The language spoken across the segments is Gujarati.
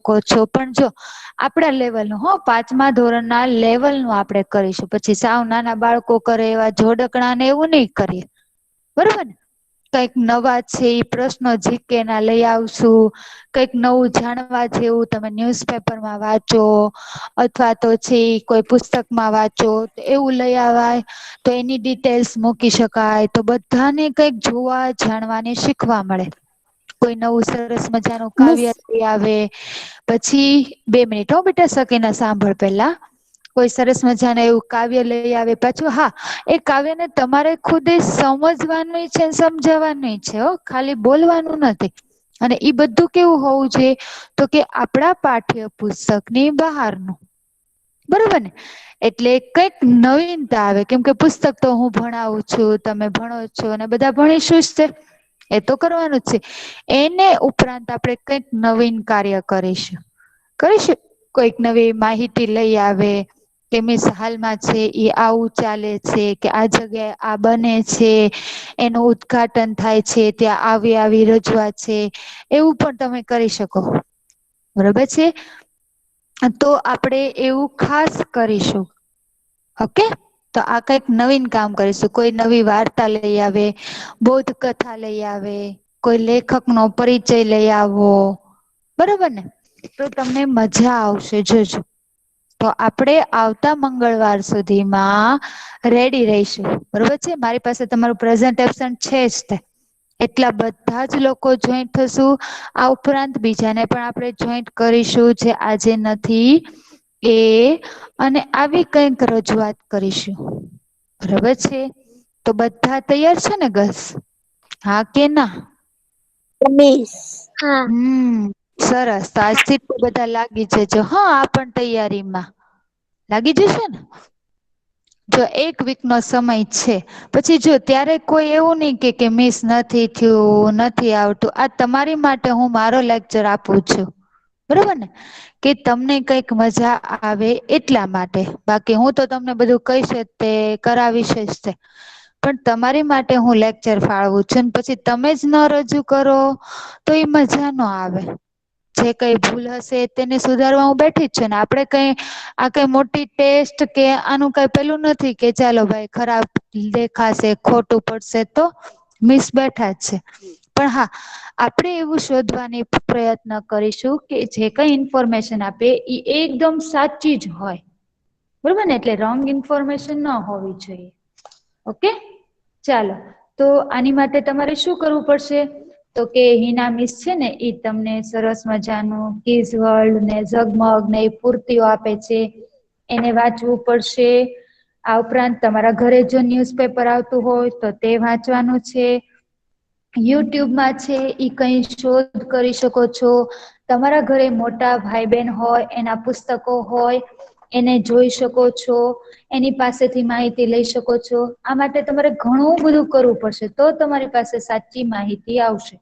છો, પણ જો આપણા લેવલનું, હો, 5મા ધોરણના લેવલનું આપણે કરીશું. પછી સાવ નાના બાળકો કરે એવા જોડકણા ને એવું નહીં કરીએ, બરોબર ને? કંઈક નવા છે એ પ્રશ્નો જીકે ના લઈ આવશું. કંઈક નવું જાણવા જેવું તમે ન્યૂઝપેપરમાં વાંચો અથવા તો છે કોઈ પુસ્તકમાં વાંચો તો એવું લઈ આવાય. તો એની ડિટેલ્સ મૂકી શકાય તો બધાને કંઈક જોવા જાણવાને શીખવા મળે. કોઈ નવું સરસ મજાનું મિસ કાવ્ય લઈ આવે. પછી 2 મિનિટ હો બેટા, સકીના સાંભળ પહેલા. કોઈ સરસ મજાને એવું કાવ્ય લઈ આવે. પાછું હા, એ કાવ્યને તમારે ખુદ સમજવાનું છે, સમજાવવાનું છે, હો, ખાલી બોલવાનું નથી. અને ઈ બધું કેવું હોવું જોઈએ? તો કે આપણા પાઠ્યપુસ્તકની બહારનું, બરોબર ને? એટલે કંઈક નવીનતા આવે, કેમ કે પુસ્તક તો હું ભણાવું છું, તમે ભણો છો અને બધા ભણીશું જ તે, એ તો કરવાનું જ છે. એને ઉપરાંત આપણે કંઈક નવીન કાર્ય કરીશું. કોઈક નવી માહિતી લઈ આવે કે મિસ હાલમાં છે એ આવું ચાલે છે, કે આ જગ્યાએ આ બને છે, એનું ઉદ્ઘાટન થાય છે, ત્યાં આવી આવી રજૂઆત છે, એવું પણ તમે કરી શકો, બરોબર છે? તો આપણે એવું ખાસ કરીશું. ઓકે, તો આ કંઈક નવીન કામ કરીશું. કોઈ નવી વાર્તા લઈ આવે, બોધ કથા લઈ આવે, કોઈ લેખકનો પરિચય લઈ આવો, બરોબર ને? તો તમને મજા આવશે, જોજો. તો આપણે આવતા મંગળવાર સુધીમાં રેડી રહીશું, બરોબર છે? મારી પાસે તમારું પ્રેઝન્ટેશન છે જ તે. એટલા બધા જ લોકો જોઈન્ટ થશું. આ ઉપરાંત બીજાને પણ આપણે જોઈન્ટ કરીશું જે આજે નથી એ, અને આવી કંઈક રજૂઆત કરીશું, બરાબર છે? તો બધા તૈયાર છે ને ગર્લ્સ? હા કે ના? મિસ હા. સરસ. તો આજથી તો બધા લાગી જજો, હા, આ પણ તૈયારીમાં લાગી જશે ને? જો 1 વીકનો સમય છે. પછી જો ત્યારે કોઈ એવું નહીં કે મિસ નથી થયું, નથી આવતું. આ તમારી માટે હું મારો લેક્ચર આપું છું, બરોબર ને? કે તમને કંઈક મજા આવે એટલા માટે. બાકી હું તો તમને બધું કહીશ જ તે, કરાવીશ જ તે. પણ તમારી માટે હું લેક્ચર ફાળવું છું. ને પછી તમે જ ન રજૂ કરો તો એ મજા ન આવે. જે કંઈ ભૂલ હશે તેને સુધારવા હું બેઠી જ છું ને. આપણે કઈ મોટી ટેસ્ટ કે આનું કઈ પેલું નથી કે ચાલો ભાઈ ખરાબ દેખાશે, ખોટું પડશે તો મિસ બેઠા જ છે. પણ હા, આપણે એવું શોધવાની પ્રયત્ન કરીશું કે જે કઈ ઇન્ફોર્મેશન આપે એ એકદમ સાચી જ હોય, બરોબર ને? એટલે રોંગ ઇન્ફોર્મેશન ન હોવી જોઈએ. ઓકે, ચાલો. તો આની માટે તમારે શું કરવું પડશે? તો કે હિના મિસ છે ને એ તમને સરસ મજાનું કિઝ વર્લ્ડ ને ઝગમગ ને એ પૂર્તિઓ આપે છે, એને વાંચવું પડશે. આ ઉપરાંત તમારા ઘરે જો ન્યુઝપેપર આવતું હોય તો તે વાંચવાનું છે. યુટ્યુબમાં છે ઈ કઈ શોધ કરી શકો છો. તમારા ઘરે મોટા ભાઈ બહેન હોય, એના પુસ્તકો હોય, એને જોઈ શકો છો. એની પાસેથી માહિતી લઈ શકો છો. આ માટે તમારે ઘણું બધું કરવું પડશે, તો તમારી પાસે સાચી માહિતી આવશે.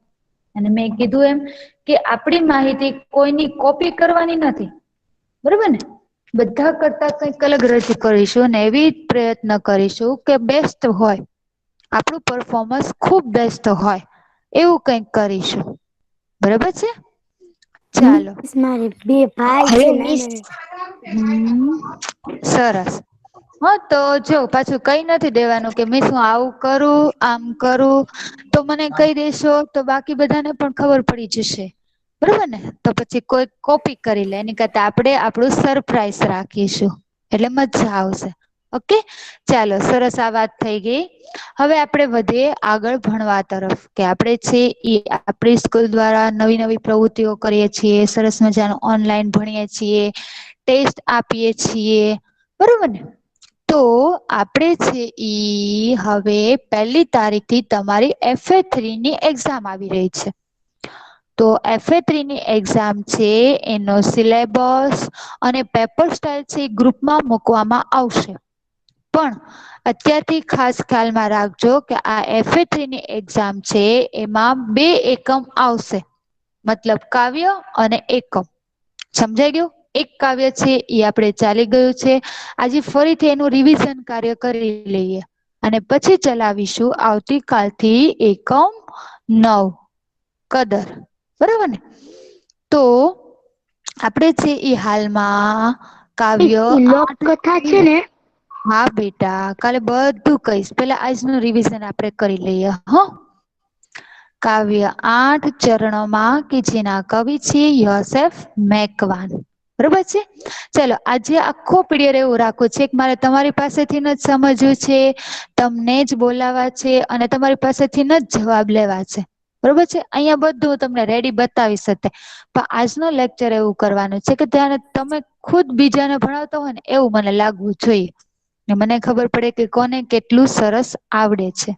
અને મેં કીધું એમ કે આપણી માહિતી કોઈની કોપી કરવાની નથી, બરોબર ને? બધા કરતા કંઈક અલગ રજૂ કરીશું અને એવી પ્રયત્ન કરીશું કે બેસ્ટ હોય, આપણું પરફોર્મન્સ ખુબ બેસ્ટ હોય એવું કંઈક કરીશું, બરોબર છે? ચાલો. મિસ મારે 2 ભાઈ હવે છે મિસ, નાના. સરસ. હા, તો જો પાછું કઈ નથી દેવાનું કે મિસ હું આવું કરું, આમ કરું, તો મને કહી દેશો તો બાકી બધાને પણ ખબર પડી જશે, બરોબર ને? તો પછી કોઈ કોપી કરી લે એની કરતા આપણે આપણું સરપ્રાઈઝ રાખીશું એટલે મજા આવશે. ઓકે, ચાલો. સરસ, આ વાત થઈ ગઈ. હવે આપણે વધીએ આગળ ભણવા તરફ. કે આપણે છે એ આપણી સ્કૂલ દ્વારા નવી નવી પ્રવૃત્તિઓ કરીએ છીએ, સરસ મજાનું ઓનલાઈન ભણીએ છીએ, ટેસ્ટ આપીએ છીએ, બરોબર ને? તો આપણે છે ઈ હવે 1લી તારીખથી તમારી FA3 ની એક્ઝામ આવી રહી છે. તો FA3 ની એક્ઝામ છે એનો સિલેબસ અને પેપર સ્ટાઈલ છે એ ગ્રુપમાં મૂકવામાં આવશે. પણ અત્યારથી ખાસ ખ્યાલમાં રાખજો કે આ FA3 ની એક્ઝામ છે એમાં 2 એકમ આવશે, મતલબ કાવ્ય અને એકમ. સમજાઈ ગયું? એક કાવ્ય છે એ આપણે ચાલી ગયું છે. આજે ફરીથી એનું રિવિઝન કાર્ય કરી લઈએ અને પછી ચલાવીશું આવતી કાલથી એકમ 9 કદર, બરોબર ને? તો આપણે છે એ હાલમાં કાવ્ય લોકકથા છે ને હા બેટા કાલે બધું કહીશ પેલા આજનું રિવિઝન આપણે કરી લઈએ હો કાવ્ય 8 ચરણોમાં કે જેના કવિ છે યોસેફ મેકવાન બરોબર છે ચલો આજે આખો પીરિયડ એવું રાખું છે કે મારે તમારી પાસેથી જ સમજવું છે તમને જ બોલાવા છે અને તમારી પાસેથી જ જવાબ લેવા છે બરોબર છે અહીંયા બધું તમને રેડી બતાવી શકે પણ આજનો લેક્ચર એવું કરવાનું છે કે ત્યારે તમે ખુદ બીજાને ભણાવતા હોય ને એવું મને લાગવું જોઈએ મને ખબર પડે કે કોને કેટલું સરસ આવડે છે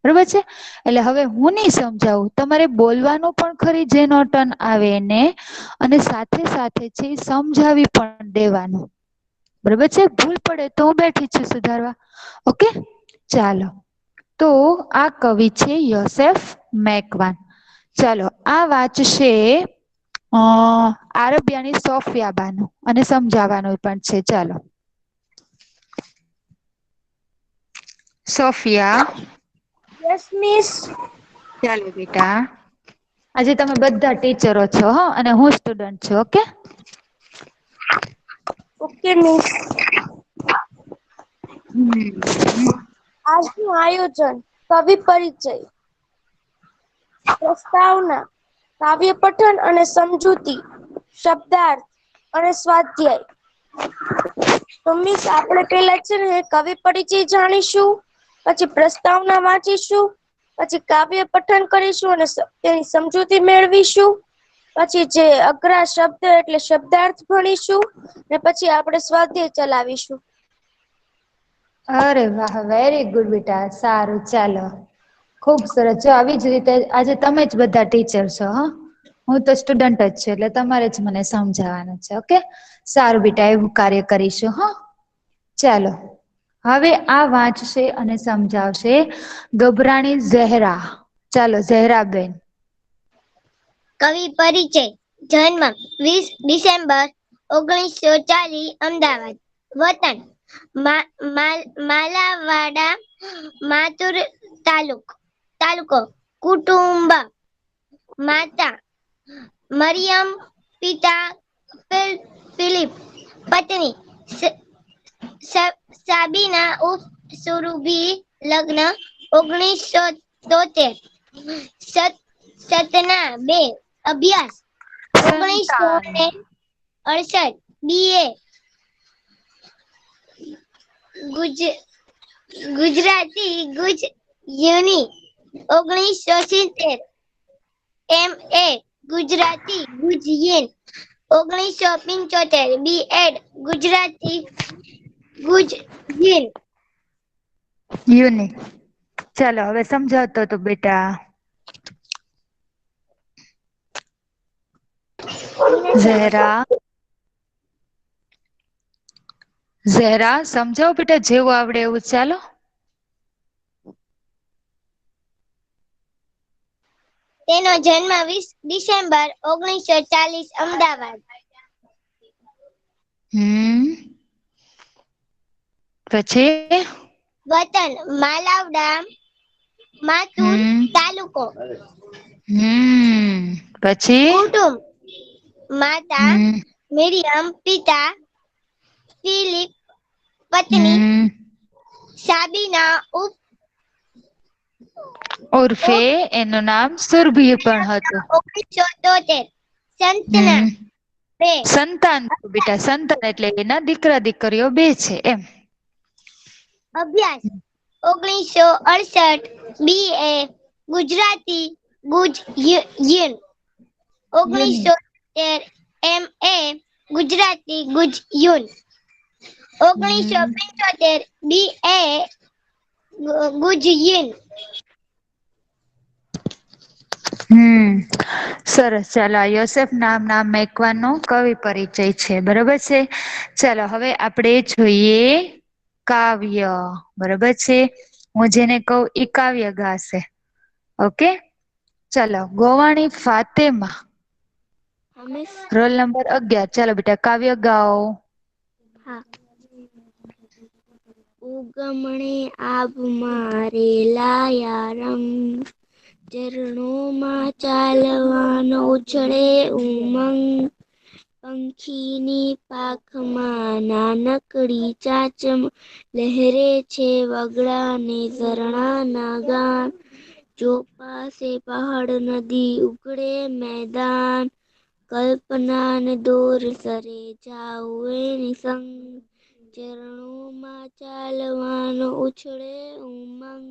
બરોબર છે એટલે હવે હું નહી સમજાવું તમારે બોલવાનું પણ ખરી જેનો ટર્ન આવે એને અને સાથે સાથે છે સમજાવી પણ દેવાનું બરોબર છે ભૂલ પડે તો હું બેઠી છું સુધારવા ઓકે ચાલો તો આ કવિ છે યોસેફ મેકવાન ચાલો આ વાંચશે આરબિયાની સોફિયા બાનું અને સમજાવવાનું પણ છે ચાલો સોફિયા યસ મિસ ચાલો બેટા આજે તમે બધા ટીચરો છો હ અને હું સ્ટુડન્ટ છું ઓકે ઓકે મિસ હમ આજનું આયોજન કવિ પરિચય પ્રસ્તાવના કાવ્ય પઠન અને સમજૂતી શબ્દાર્થ અને સ્વાધ્યાય તો મિસ આપણે પેલા છે ને કવિ પરિચય જાણીશું પછી પ્રસ્તાવના વાંચીશું પછી કાવ્ય પઠન કરીશું અને તેની સમજૂતી મેળવીશું પછી જે અઘરા શબ્દ એટલે શબ્દાર્થ ભણીશું ને પછી આપણે સ્વાધ્યાય ચલાવીશું અરે વાહ વેરી ગુડ બેટા સારું ચાલો ખુબ સરસ જો આવી જ રીતે આજે તમે જ બધા ટીચર છો હા હું તો સ્ટુડન્ટ જ છું એટલે તમારે જ મને સમજાવવાનું છે ઓકે સારું બેટા એવું કાર્ય કરીશું હા ચાલો હવે આ વાંચશે અને સમજાવશે ગભરાણી ઝેહરા ચાલો ઝેહરાબેન કવિ પરિચય જન્મ 20 ડિસેમ્બર 1940 અમદાવાદ વતન માલાવાડા માતુર તાલુકો કુટુંબ માતા મરિયમ પિતા ફિલિપ પત્ની સાબીના ઉર્ફ સુરુભી લગ્ન 1973 સતના 2 અભ્યાસ સંતાન 1968 BA ગુજરાતી યુની 1970 MA ગુજરાતી ગુજયન 1975 B.Ed ગુજરાતી ગુજયન યુની ચાલો હવે સમજાવતો તો બેટા ઝહેરા સમજાવો બેટા જેવું આવડે એવું ચાલો તેનો જન્મ 20 ડિસેમ્બર 1940 અમદાવાદ પછી વતન માલાવડા માતુર તાલુકો પછી કુટુંબ માતા હમ મિરિયમ પિતા ફિલિપ પત્ની હમ સાબીના ઉર્ફે એનું નામ સુરભી પણ હતું 1973 સંતના હમ 2 સંતાન બેટા સંતાન એટલે એના દીકરા દીકરીઓ 2 છે એમ અભ્યાસ 1968 BA ગુજરાતી ગુજયન યુની 1970 MA ગુજરાતી ગુજયુન 1975 BA ગુજયન સરસ ચાલો યોસેફ નામના મેકવાનો કવિ પરિચય છે બરોબર છે ચાલો હવે આપણે જોઈએ કાવ્ય બરોબર છે હું જેને કવ ઈ કાવ્ય ગાશે ઓકે ચાલો ગોવાણી ફાતેમા રોલ નંબર 11 ચાલો બેટા કાવ્ય ગાઓ ઉગમણે આભમાં રેલાયા રંગ ચરણોમાં ચાલવાનો ઉછળે ઉમંગ પંખીની પાંખમાં નાનકડી ચાચમ લહેરે છે વગડા ને ઝરણાના ગાન. ચોપાસે પહાડ નદી ઉઘડે મેદાન. કલ્પના ને દોર સરે જાઉં એની સંગ. ચરણોમાં ચાલવાનો ઉછળે ઉમંગ.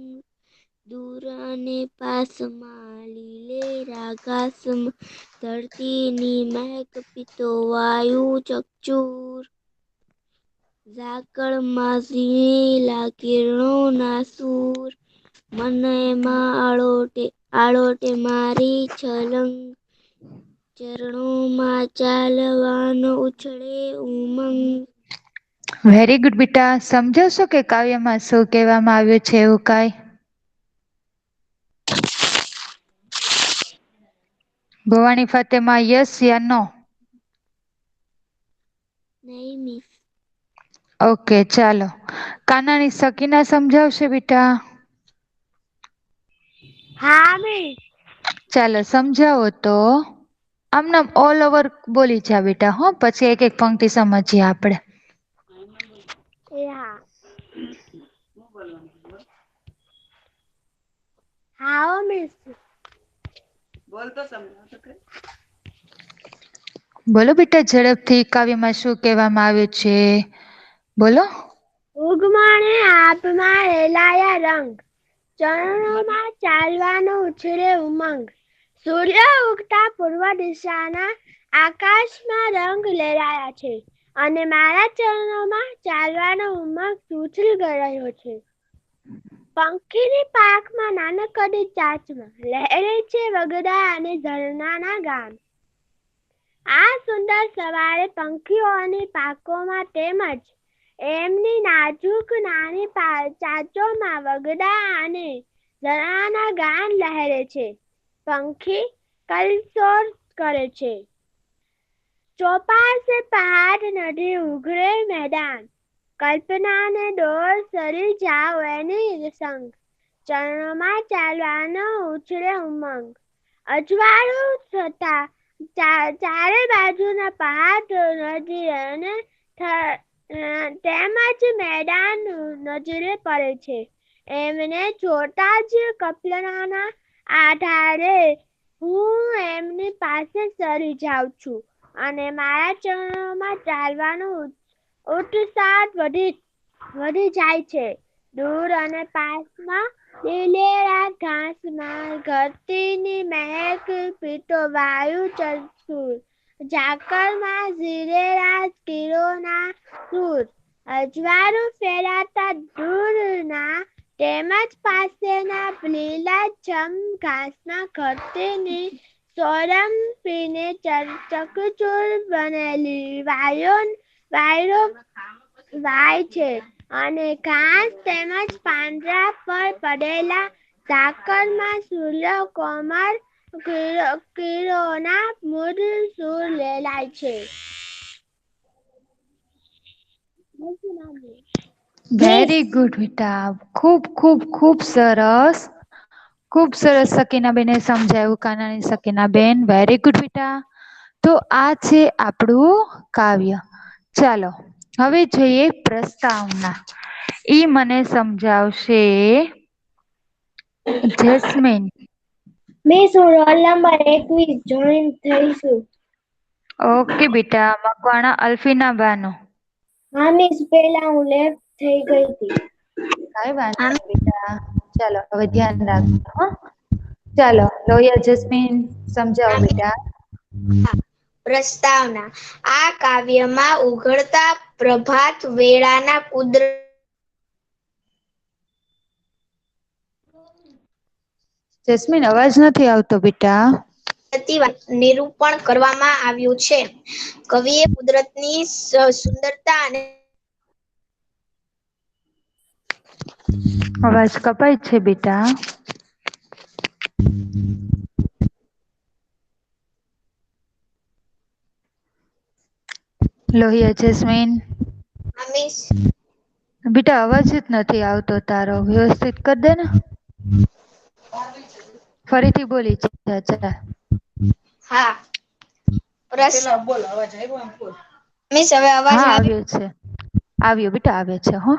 દૂર અને પાસમાં લીલેરા ઘાસમાં ધરતીની મહેક પીતો વાયુ ચકચૂર. ઝાકળમાં ઝીણેલા કિરણોના સૂર. મનમાં આળોટે મારી છલંગ. ચરણોમાં ચાલવાનો ઉછળે ઉમંગ. વેરી ગુડ બેટા. સમજાવશો કે કાવ્યમાં શું કહેવામાં આવ્યું છે એવું કાંઈ? ભવાની ફાતેમા, યસ યા નો? નહીં મિસ. ઓકે ચાલો. કાનાની સકીના સમજાવશે બેટા? હા મિસ. ચાલો સમજાવો તો. આમનામ ઓલ ઓવર બોલી જા બેટા હો, પછી એક એક પંક્તિ સમજીએ આપણે. એ હા. હા હો મિસ. બોલ તો સમજાવ તો ખરી. બોલો બેટા ઝડપથી. કાવ્યમાં શું કહેવામાં આવ્યું છે બોલો. ઉગમણે આપમાં રેલાયા રંગ. ચરણોમાં ચાલવાનો ઉછળે ઉમંગ. સૂર્ય ઉગતા પૂર્વ દિશાના આકાશમાં રંગ લહેરાયા છે. અને મારા ચરણોમાં ચાલવાનો ઉમંગ ઉછળી રહ્યો છે. પંખીની પાંખમાં નાનકડી ચાંચમાં લહેરે છે વગડા અને ઝરણાના ગાન. આ સુંદર સવારે પંખીઓની પાંખોમાં તેમજ એમની નાજુક નાની ચાંચોમાં વગડા અને ઝરણાના ગાન લહેરે છે. પંખી કલસોર કરે છે. ચોપાસે પહાડ નદી ઉઘડે મેદાન. કલ્પનાને દોર સરી જાઉં એની સંગ. ચરણોમાં ચાલવાનો ઉછળે ઉમંગ. અજવાળું થતા ચારે બાજુના પહાડ નદી અને તેમજ મેદાન નજરે પડે છે. એમને જોતા જ કલ્પનાના આધારે હું એમની પાસે સરી જાઉં છું. અને મારા ચરણોમાં ચાલવાનો ઉત્સાહ વધી જાય છે. દૂર અને પાસમાં લીલેરા ઘાસમાં ધરતીની મહેક પીતો વાયુ ચકચૂર. ઝાકળમાં ઝીણેલા કિરણોના સૂર. અજવાળું ફેલાતા દૂરના તેમજ પાસેના લીલાછમ ઘાસમાં ધરતીની સોરંપીને ચકચૂર બનેલી વાયરો વાય છે. અને ઘાસ તેમજ પાંદડા પર પડેલા ઝાકળમાં સૂર્ય કોમળ કિરણોના મૃદુ સૂર લેલાય છે. વેરી ગુડ બેટા. ખૂબ ખૂબ ખૂબ સરસ. ખૂબ સરસ સકીનાબેને સમજાવ્યું. કાનાની સકીનાબેન વેરી ગુડ બેટા. તો આ છે આપણું કાવ્ય. ચાલો હવે જોઈએ પ્રસ્તાવના. ઈ મને સમજાવશે જસ્મીન. મિસ હું રોલ નંબર 21 જોઈન થઈ છું. ઓકે બેટા. મકવાણા અલ્ફીના બાનો. હા મિસ પેલા હું લેફ્ટ થઈ ગઈ હતી. કાંઈ વાંધો નહીં બેટા. ચાલો હવે ધ્યાન રાખજો હો. ચાલો લોહિયા જસ્મીન સમજાવો બેટા. પ્રસ્તાવના. આ કાવ્યમાં ઉઘડતા પ્રભાત વેળાના જસ્મીન અવાજ નથી આવતો બેટા. નિરૂપણ કરવામાં આવ્યું છે. કવિએ કુદરતની સુંદરતા અને અવાજ કપાય છે બેટા. લોહિયા જસ્મીન. બેટા અવાજ જ નથી આવતો તારો. વ્યવસ્થિત કર દે ને. ફરીથી બોલી જા. હા. મિસ હવે અવાજ હા આવે? આવ્યો છે, આવ્યો બેટા આવ્યો છે. હો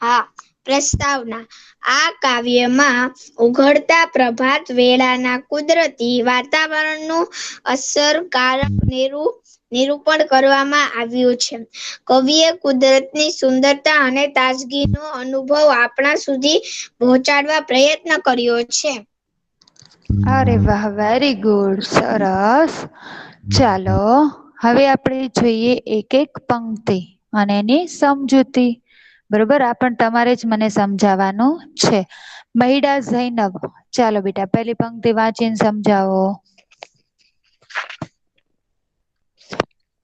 હા. પ્રસ્તાવના. આ કાવ્યમાં ઉઘડતા પ્રભાત વેળાના કુદરતી વાતાવરણનું અસરકારક નિરૂપણ કરવામાં આવ્યું છે. કવિએ કુદરતની સુંદરતા અને તાજગીનો અનુભવ આપણા સુધી પહોંચાડવા પ્રયત્ન કર્યો છે. અરે વાહ, વેરી ગુડ, સરસ. ચાલો હવે આપણે જોઈએ એક એક પંક્તિ અને એની સમજૂતી. બરોબર, આ પણ તમારે જ મને સમજાવવાનું છે. મહિડા ઝૈનબ, ચાલો બેટા પેલી પંક્તિ વાંચીને સમજાવો.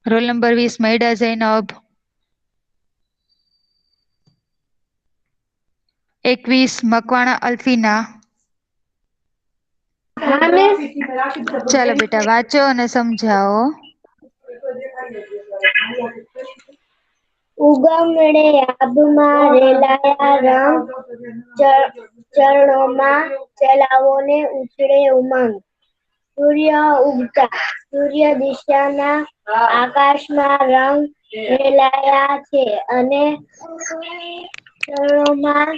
Roll number 20 Mahida Zainab. 21 મકવાણા અલ્ફીના. હા મિસ. ચાલો બેટા વાંચો અને સમજાવો. ઉગમણે આભમાં રેલાયા રંગ, ચરણોમાં ચલાવો ને ઉછળે ઉમંગ. સૂર્ય ઉગતા, સૂર્ય દિશાના આકાશમાં રંગ રેલાયા છે અને ચરણોમાં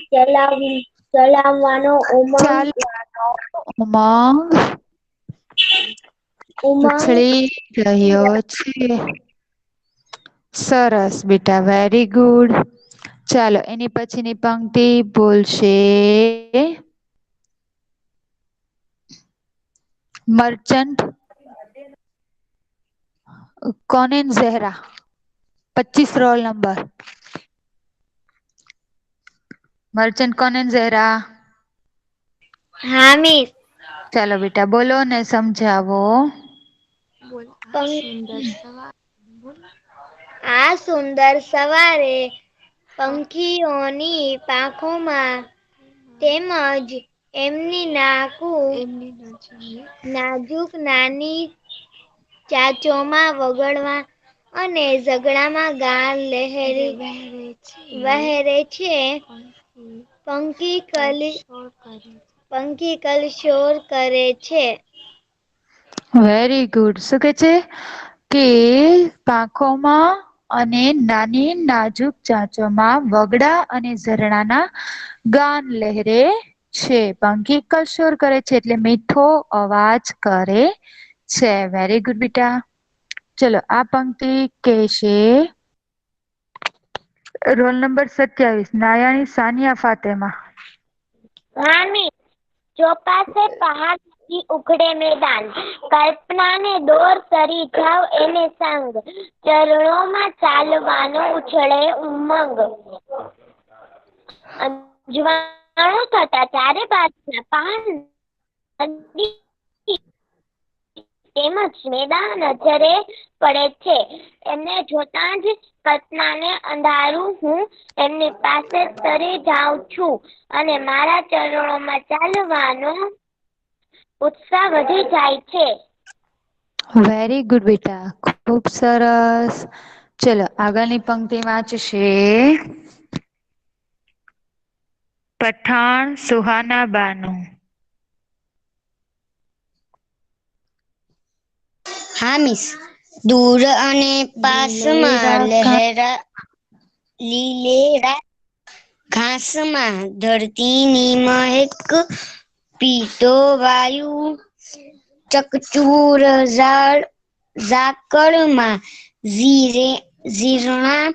ચલાવવાનો ઉમંગ ઉમંગ ઉમંગ ઉછળી રહ્યો છે. સરસ બેટા, વેરી ગુડ. ચાલો એની પછીની પંક્તિ બોલશે મર્ચન્ટ કોનેન ઝેહરા, 25 રોલ નંબર. મર્ચન્ટ કોનેન ઝેહરા. હા મિસ. ચાલો બેટા બોલો ને સમજાવો. આ સુંદર સવારે પંખીઓની પાંખોમાં તેમજ એમની નાજુક નાની ચાંચોમાં વગડવા અને ઝગડામાં ગાન વહેરે છે. પંખી કલશોર કરે છે. Very good. શું કે છે કે પાંખોમાં અને નાની નાજુક ચાંચોમાં વગડા અને ઝરણાના ગાન લહેરે છે. પંખી કલશોર કરે છે એટલે મીઠો અવાજ કરે છે. વેરી ગુડ બેટા. ચલો આ પંક્તિ કેશે રોલ નંબર 27 નાયાણી સાનિયા ફાતેમા. હા મિસ. ચોપાસે પહાડથી ઉઘડે મેદાન, કલ્પનાને દોર સરી જાવ એને સંગ, ચરણોમાં ચાલવાનો ઉછળે ઉમંગ. અજવાળું થતા ચારે બાજુના પહાડ તેમજ મેદાન નજરે પડે છે. એમને જોતા જ કલ્પનાને અંધારું હું એમની પાસે તરી જાઉં છું અને મારા ચરણોમાં ચાલવાનો ઉત્સાહ વધી જાય છે. વેરી ગુડ બેટા, ખુબ સરસ. ચલો આગળની પંક્તિ વાંચશે પઠાણ સુહાના બાનુ. હા મિસ. દૂર અને પાસમાં લીલેરા ઘાસમાં ધરતીની મહેક, પીતો વાયુ ચકચૂર ઝાકળમાં ઝીરણા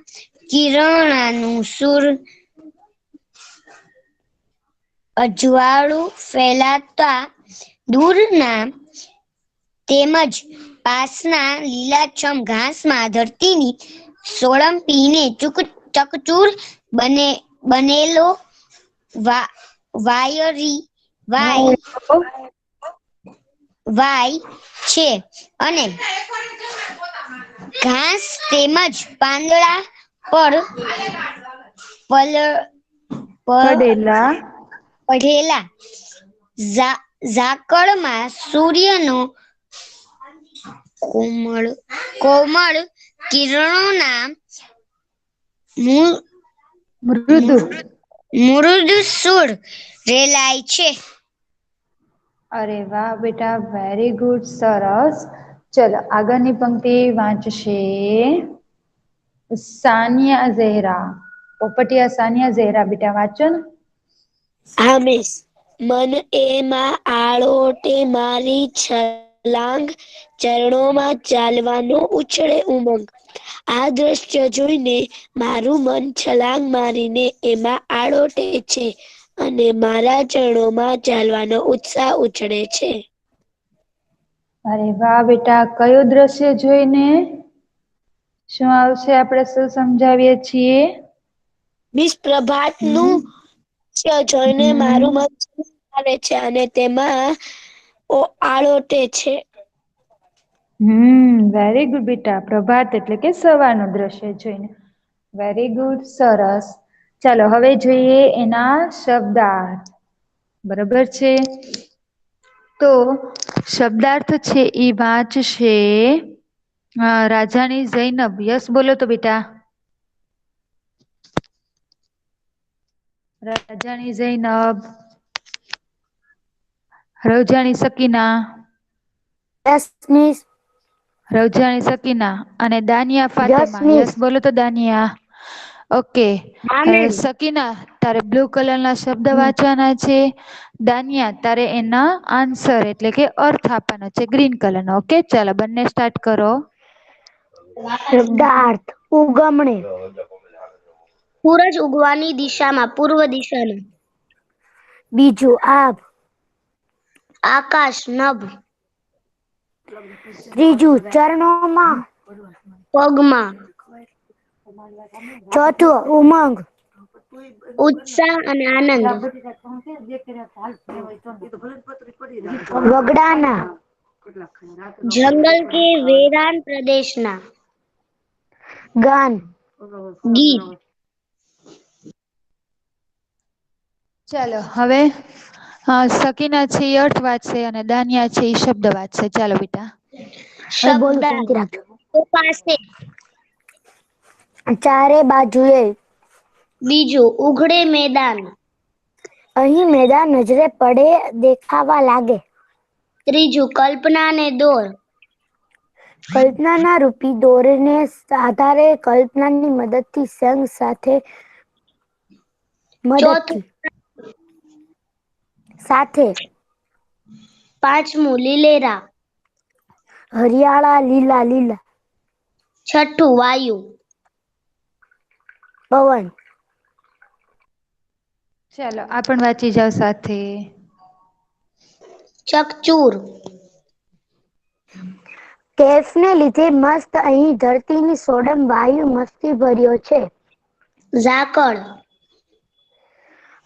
કિરણનું સુર, અજવાળું ફેલાતા દૂરના તેમજ પાસના લીલાછમ ઘાસમાં ધરતીની સોળંપીને ચકચૂર બનેલો વાય છે અને ઘાસ તેમજ પાંદડા પર પડેલા પડેલા ઝાકળમાં સૂર્યનો કોમળ કિરણોના મૃદુ મૃદુ સુર રેલાય છે. અરે વાહ બેટા, વેરી ગુડ, સરસ. ચલો આગળની પંક્તિ વાંચશે સાનિયા ઝેહરા. પોપટિયા સાનિયા ઝેહરા બેટા વાંચો ને. હા મિસ. મન એમાં આળોટે મારી છલાંગ, ચરણોમાં ચાલવાનો ઉછળે ઉમંગ. આ દ્રશ્ય જોઈને મારું મન છલાંગ મારીને એમાં આળોટે છે અને મારા ચરણોમાં ચાલવાનો ઉત્સાહ ઉછળે છે. અરે વાહ બેટા, કયું દ્રશ્ય જોઈને શું આવશે? આપણે શું સમજાવીએ છીએ? મિસ પ્રભાતનું દ્રશ્ય જોઈને મારું હમ મન આવે છે અને તેમાં આળોટે છે. વેરી ગુડ બેટા. પ્રભાત એટલે કે સવારનો દ્રશ્ય જોઈને. વેરી ગુડ, સરસ. ચાલો હવે જોઈએ એના શબ્દાર્થ. બરોબર છે. તો શબ્દાર્થ છે એ વાંચશે રાજાની ઝૈનબ. યસ બોલો તો બેટા. રાજાની ઝૈનબ. રવજાની સકીના. Yes miss. રવજાની સકીના અને દાનિયા યસ ફાતેમા. મિસ. યસ બોલો તો દાનિયા. ઓકે. હા મેમ. સકીના તારે બ્લુ કલર ના શબ્દ વાંચવાના છે. દાનિયા તારે એના આન્સર એટલે કે અર્થ આપવાનો છે ગ્રીન કલર નો. ઓકે ચાલો બંને સ્ટાર્ટ કરો. શબ્દાર્થ ઉગમણે. સૂરજ ઉગવાની દિશામાં, પૂર્વ દિશામાં. બીજું આભ. આકાશ નભ. ત્રીજું ચરણોમાં, પગમાં. ચોથું ઉમંગ, ઉત્સાહ અને આનંદ. વગડાના, જંગલ કે વેરાન પ્રદેશના. ગાન, ગીત. ચાલો હવે સકીના છે એ અર્થ વાંચશે અને દાનિયા છે એ શબ્દ વાંચશે. ચાલો બેટા. શબ્દાર્થ પાસે, ચારે બાજુએ. બીજું ઉઘડે મેદાન. અહીં મેદાન નજરે પડે દેખાવા લાગે. ત્રીજું કલ્પના ને દોર. કલ્પનાના રૂપી દોરને આધારે કલ્પનાની મદદથી સંઘ સાથે મદદથી સાથે. પાંચમું લીલેરા. હરિયાળા લીલા લીલા. છઠ્ઠું વાયુ. પવન. ચાલો આ પણ વાંચી જાવ સાથે. ચકચૂર. કેફને લીધે મસ્ત અહીં ધરતીની સોડમ વાયુ મસ્તી ભર્યો છે. ઝાકળ.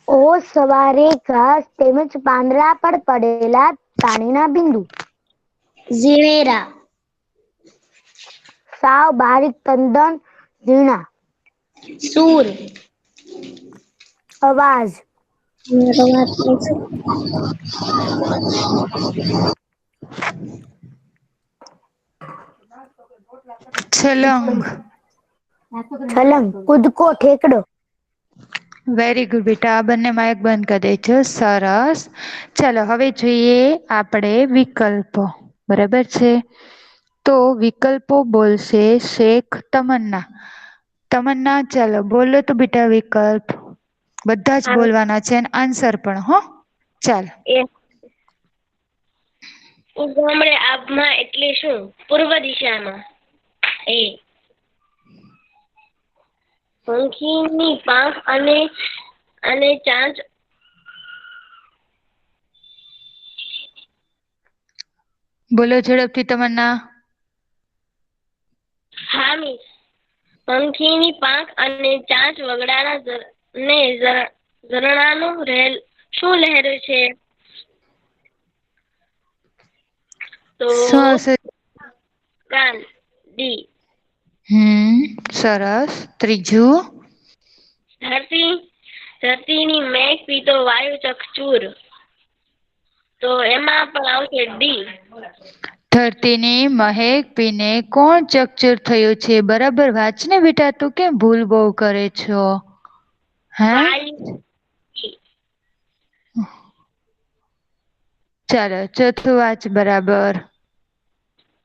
ઓ સવારે ઘાસ તેમજ પાંદડા પર પડેલા પાણીના બિંદુ. ઝીણેરા. સાવ બારીક તદ્દન ઝીણા. સૂર. અવાજ. છલંગ. છલંગ કૂદકો ઠેકડો. વેરી ગુડ બેટા. આ બંને માઇક બંધ કરી દેજો. સરસ. ચાલો હવે જોઈએ આપણે વિકલ્પો. બરાબર છે. તો વિકલ્પો બોલશે શેખ તમન્ના. તમન્ના ચાલો બોલો તો બેટા વિકલ્પ. બધા જ બોલવાના છે અને આન્સર પણ હો. ચાલ. ઉગમણે આભમાં એટલે શું? પૂર્વ દિશામાં. એ પંખીની પાંખ અને ચાંચ. બોલો ઝડપથી તમન્ના. હા મિસ. પંખીની પાંખ અને ચાંચ વગડાના ને ઝરણાનું શું લહેરે છે? તો શું હશે? કાન. ડી. સરસ. ત્રીજું. ધરતીની મેઘ પીતો વાયુ ચકચૂર. તો એમાં પણ આવશે ડી. ધરતીની મહેક પીને કોણ ચકચૂર થયું છે? બરાબર વાંચ ને બેટા. તું કેમ ભૂલ બહુ કરે છો? હે વાયુ. ચાલો ચોથું વાચ બરાબર.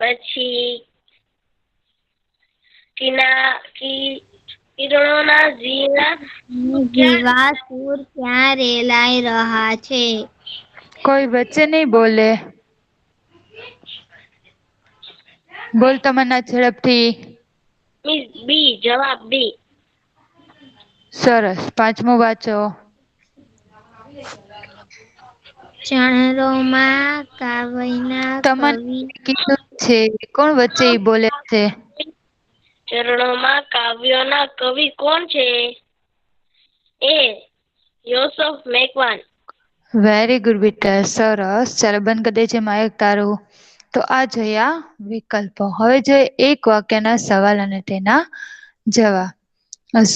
પછી કિરણોના જીવા સૂર ક્યાં રેલાઈ રહ્યા છે? કોઈ વચ્ચે નહીં બોલે. બોલ તમન્ના ઝડપથી. બી. જવાબ બી. સરસ. પાંચમું વાંચો. ચણરોમાં કાવ્યના તમને કવિ કીધું છે કોણ વચ્ચે ઈ બોલે છે? ચરણોમાં કાવ્યોના કવિ કોણ છે? એ. યોસેફ મેકવાન. વેરી ગુડ બેટા. સરસ. ચાલો બંધ કરી દે છે માયક તારું. તો આ જોયા વિકલ્પો. હવે જોઈએ એક વાક્યના સવાલ અને તેના જવાબ.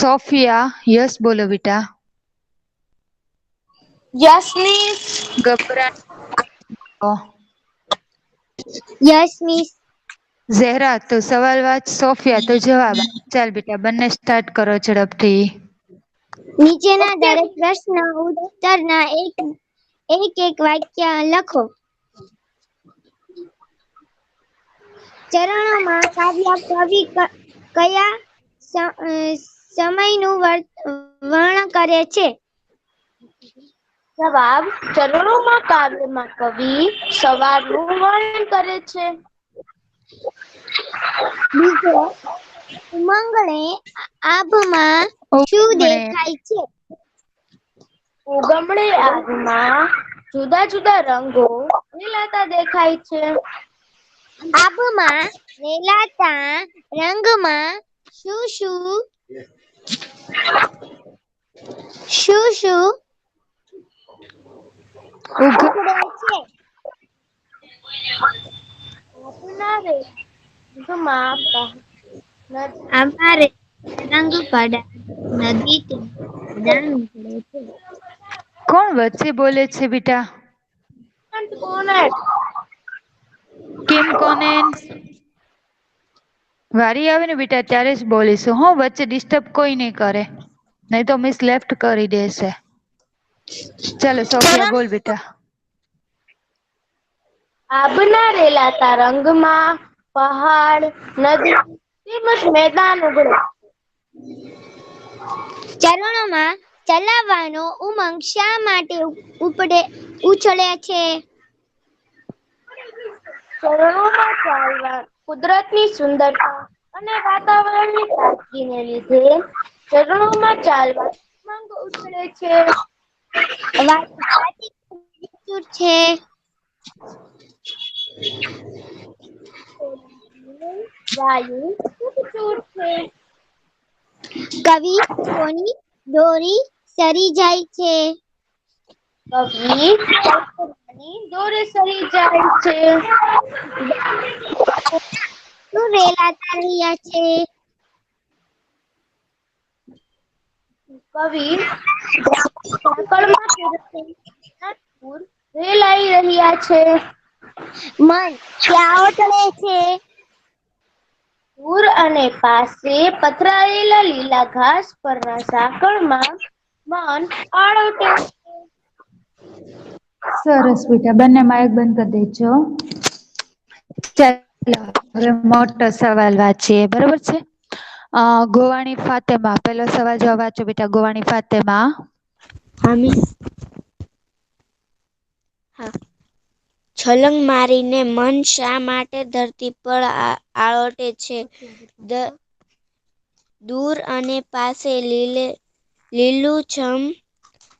સોફિયા યસ બોલો બેટા. Yes miss. ગભરા. Yes miss. ઝહેરા તો સવાલ વાંચ, સોફિયા તો જવાબ આપ. ચાલ બેટા બંને સ્ટાર્ટ કરો ઝડપથી. નીચેના દરેક પ્રશ્ન ઉત્તરના એક વાક્ય લખો. ચરણોમાં કાવ્ય કવિ કયા સમયનું વર્ણન કરે છે? જવાબ. ચરણોમાં કાવ્યમાં કવિ સવારનું વર્ણન કરે છે. બીજો, ઉમંગને આભમાં શું દેખાય છે? ઉગમણે આભમાં જુદા જુદા રંગો રેલાતા દેખાય છે. આભમાં રેલાતા રંગમાં શું ઉઘડે છે? અમારે રંગ પડા નદી દાન ઉઘડે છે. કોણ વચ્ચે બોલે છે બેટા? કેમ કોને? વારી આવે ને બેટા ત્યારે જ બોલીશું. હો વચ્ચે ડિસ્ટર્બ કોઈ નહીં કરે, નહીં તો મિસ લેફ્ટ કરી દેશે. ચાલો સોફિયા બોલ બેટા. આભના રેલાતા રંગમાં પહાડ, નદી તેમજ મેદાન ઉઘડે. ચરણોમાં ચલાવવાનો ઉમંગ શા માટે ઉછળે છે? ચરણોમાં ચાલવા કુદરતની સુંદરતા અને વાતાવરણની તાજગીને લીધે ચરણોમાં ચાલવા ઉમંગ ઉછળે છે. છે. વાયુ ચૂર છે. કવિ કોની દોરી સરી જાય છે? કવિ દોરે સરી જાય છે. શું રેલાતા રહ્યા છે? કવિ રેલાઈ રહ્યા છે. મન ક્યાં ઓટળે છે? દૂર અને પાસે પથરાયેલા લીલા ઘાસ પરના ઝાકળમાં મન આળોટે છે. સરસ બેટા બંને માઇક બંધ કરી દેજો. ચાલો હવે મોટો સવાલ વાંચીએ. બરોબર છે. ગોવાણી ફાતેમા પેલો સવાલ જવાબ વાંચો બેટા. ગોવાણી ફાતેમા. હા મિસ. છલંગ મારીને મન શા માટે ધરતી પર આળોટે છે? દૂર અને પાસે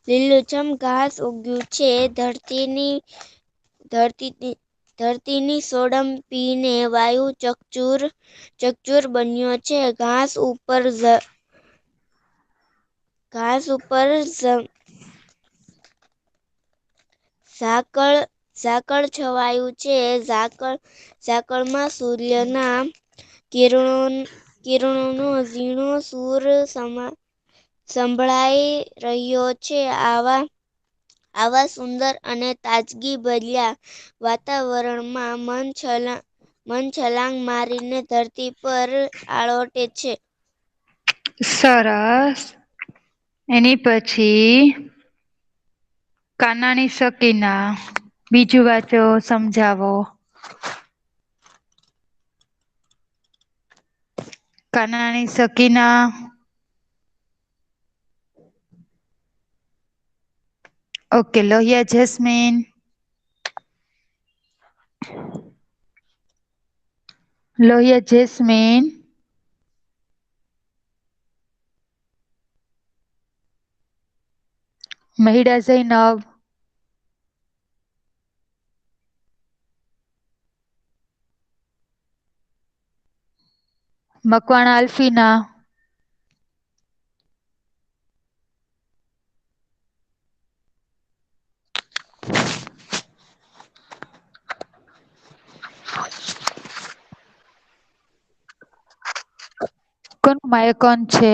લીલુંછમ ઘાસ ઉગ્યું છે. ધરતીની સોડમ પીને વાયુ ચકચૂર બન્યો છે. ઘાસ ઉપર ઝાકળ છવાયું છે. ઝાકળમાં સૂર્યના કિરણોનો ઝીણો સૂર સંભળાઈ રહ્યો છે. આવા સુંદર અને તાજગીભર્યા વાતાવરણમાં મન છલાંગ મારીને ધરતી પર આળોટે છે. સરસ. એની પછી કાનાની શકીના. બીજું વાંચો, સમજાવો. કાનાણી સકીના, ઓકે લોહિયા જસ્મીન, લોહિયા જેસ્મીન, મહિડા ઝૈનબ, મકવાણા અલ્ફીના, કોનું માય કોણ છે?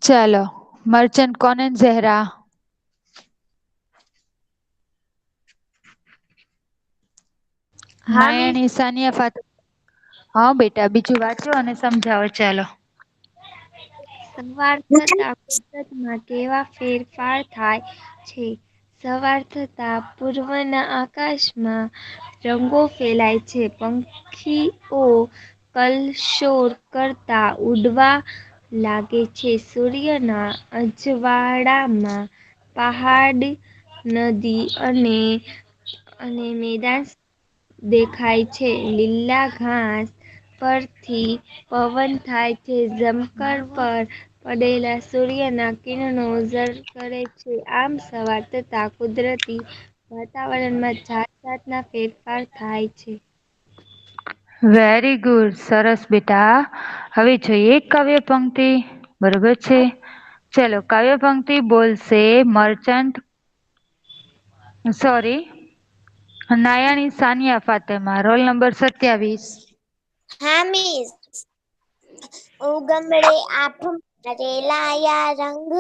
ચાલો મર્ચન્ટ કોનન ઝહેરા, હા મિસ. માયાણી સાનિયા ફાતે. હા બેટા બીજું વાંચો અને સમજાવો ચાલો. સવાર થતા કુદરતમાં કેવા ફેરફાર થાય છે. સવાર થતા પૂર્વના આકાશમાં રંગો ફેલાય છે. પંખીઓ કલશોર કરતા ઉડવા લાગે છે. સૂર્યના અજવાળામાં પહાડ, નદી અને મેદાન દેખાય છે. લીલા ઘાસ પરથી પવન થાય છે. ઝમકર પર પડેલા સૂર્યના કિરણો ઝળ કરે છે. આમ સવાર થતા કુદરતી વાતાવરણમાં જાત જાતના ફેરફાર થાય છે. વેરી ગુડ, સરસ બેટા. હવે જોઈએ કાવ્ય પંક્તિ. બરોબર છે. ચલો કાવ્ય પંક્તિ બોલશે Merchant sorry Nayani Saniya Fatema, roll number 27. હા મિસ. ઉગમડે આભ રેલાયા રંગ,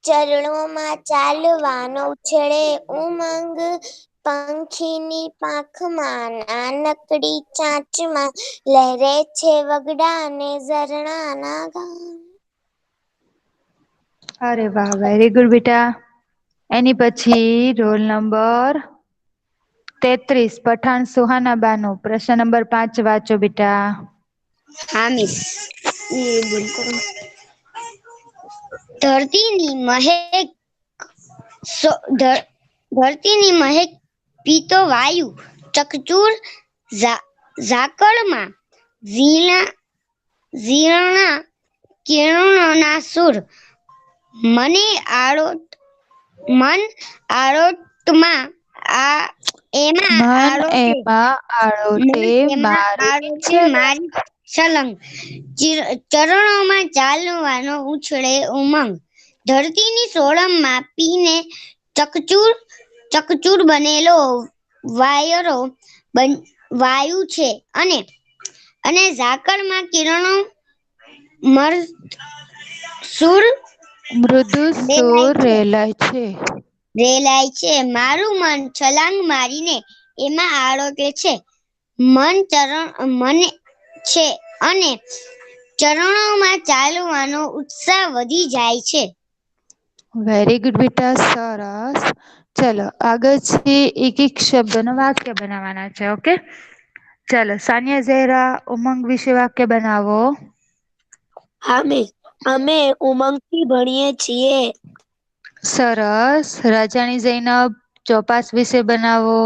ચરણોમાં ચાલવાનો ઉછળે ઉમંગ, પંખીની પાંખમાં નાનકડી ચાંચમાં લહેરે છે વગડા ને ઝરણાના ગાન. અરે વાહ, વેરી ગુડ બેટા. એની પછી રોલ નંબર 33 પઠાણ સુહાના બાનો, પ્રશ્ન નંબર 5 વાંચો બેટા. હા મિસ. ધરતીની મહેક ધરતીની મહેક પીતો વાયુ, ચકચૂર ઝાકળમાં ઝીણા કિરણોના સૂર, મન આળોટમાં મન એમાં આળોટે મારી છલંગ, ચરણોમાં ચાલવાનો ઉછળે ઉમંગ, ધરતીની સોળમમાં પીને ચકચૂર બનેલો વાયુ છે અને ઝાકળમાં કિરણો મૃદુ સુર રેલાય છે. મારું મન છલાંગ મારીને એમાં આળોટે છે. મન છે અને ચરણોમાં ચાલવાનો ઉત્સાહ વધી જાય છે. વેરી ગુડ બેટા, સરસ. ચલો આગળ છે એક એક શબ્દનો વાક્ય બનાવવાના છે. ઓકે ચાલો સાનિયા ઝહેરા ઉમંગ વિશે વાક્ય બનાવો. હા મિસ. અમે ઉમંગથી ભણીએ છીએ. સરસ. રાજાણી ઝૈનબ ચોપાસ વિશે બનાવો.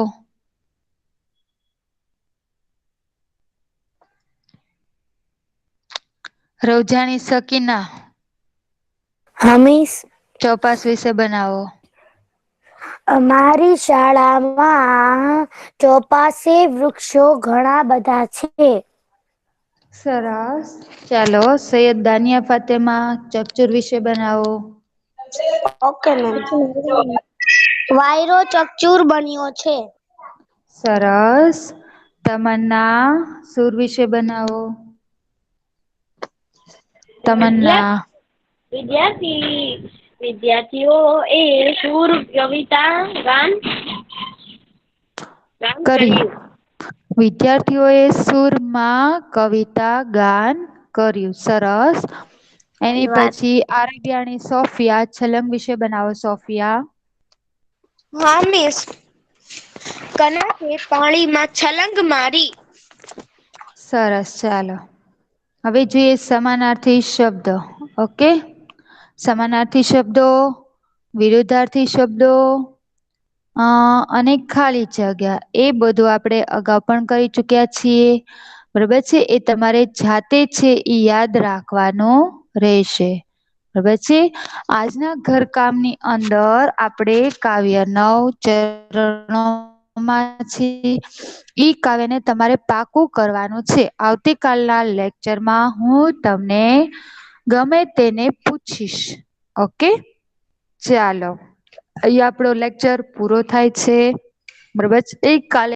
રૌજાણી સકીના હા મિસ. ચોપાસ વિશે બનાવો. અમારી શાળામાં ચોપાસે વૃક્ષો ઘણા બધા છે. સરસ. ચાલો સૈયદ દાનિયા ફાતેમા ચકચૂર વિશે બનાવો. Okay ma'am. વાયરો ચકચૂર બન્યો છે. સરસ. તમન્ના સૂર વિશે બનાવો. તમન્ના વિદ્યાર્થીઓ એ સુર કવિતા ગાન કર્યું. વિદ્યાર્થીઓએ સુરમાં કવિતા ગાન કર્યું. સરસ. એની પછી આરબિયાણી સોફિયા છલંગ વિશે બનાવો. સોફિયા હા મિસ. કનકે પાણીમાં છલાંગ મારી. સરસ, ચાલો હવે જોઈએ સમાનાર્થી શબ્દ. ઓકે, સમાનાર્થી શબ્દો, વિરુદ્ધાર્થી શબ્દો અને ખાલી જગ્યા, એ બધું આપણે અગાઉ પણ કરી ચુક્યા છીએ. બરોબર છે, એ તમારે જાતે છે એ યાદ રાખવાનું રહેશે. બરોબર છે. આજના ઘરકામની અંદર આપણે કાવ્ય 9 ચરણોમાં છે. ઈ કાવ્યને તમારે પાકું કરવાનું છે. આવતીકાલના લેક્ચરમાં હું તમને ગમે તેને પૂછીશ. ઓકે, ચાલો અહીં આપણો લેક્ચર પૂરો થાય છે. બરોબર છે. કાલે